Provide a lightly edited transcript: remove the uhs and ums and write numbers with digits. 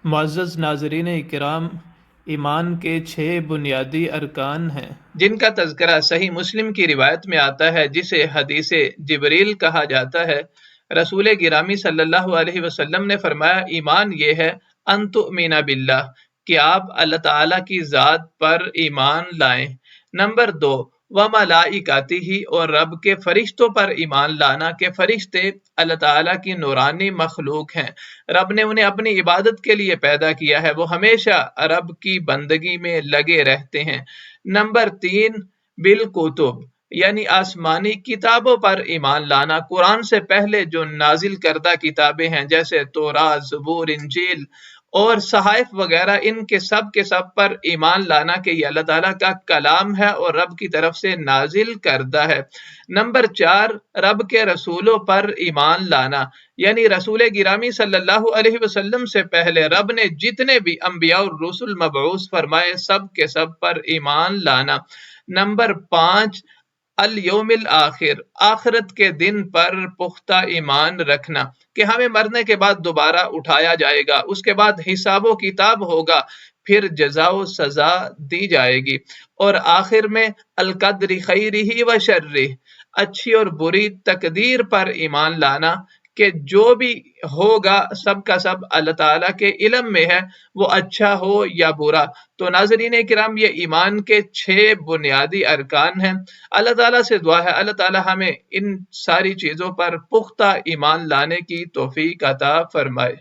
معزز ناظرین اکرام، ایمان کے 6 بنیادی ارکان ہیں جن کا تذکرہ صحیح مسلم کی روایت میں آتا ہے، جسے حدیث جبریل کہا جاتا ہے۔ رسول گرامی صلی اللہ علیہ وسلم نے فرمایا، ایمان یہ ہے ان تؤمن باللہ، کہ آپ اللہ تعالیٰ کی ذات پر ایمان لائیں۔ نمبر 2، وملائکتہ، اور رب کے فرشتوں پر ایمان لانا کہ فرشتے اللہ تعالیٰ کی نورانی مخلوق ہیں، رب نے انہیں اپنی عبادت کے لیے پیدا کیا ہے، وہ ہمیشہ رب کی بندگی میں لگے رہتے ہیں۔ نمبر 3، بالکتب، یعنی آسمانی کتابوں پر ایمان لانا، قرآن سے پہلے جو نازل کردہ کتابیں ہیں جیسے تورات، زبور، انجیل اور صحائف وغیرہ، ان کے سب پر ایمان لانا کہ یہ اللہ تعالیٰ کا کلام ہے اور رب کی طرف سے نازل کردہ ہے۔ نمبر 4، رب کے رسولوں پر ایمان لانا، یعنی رسول گرامی صلی اللہ علیہ وسلم سے پہلے رب نے جتنے بھی انبیاء اور رسول مبعوث فرمائے سب کے سب پر ایمان لانا۔ نمبر 5، الیوم الآخر، آخرت کے دن پر پختہ ایمان رکھنا کہ ہمیں مرنے کے بعد دوبارہ اٹھایا جائے گا، اس کے بعد حساب و کتاب ہوگا، پھر جزا و سزا دی جائے گی۔ اور آخر میں القدر خیرہ و شرہ، اچھی اور بری تقدیر پر ایمان لانا کہ جو بھی ہوگا سب کا سب اللہ تعالیٰ کے علم میں ہے، وہ اچھا ہو یا برا۔ تو ناظرین کرام، یہ ایمان کے 6 بنیادی ارکان ہیں۔ اللہ تعالیٰ سے دعا ہے اللہ تعالیٰ ہمیں ان ساری چیزوں پر پختہ ایمان لانے کی توفیق عطا فرمائے۔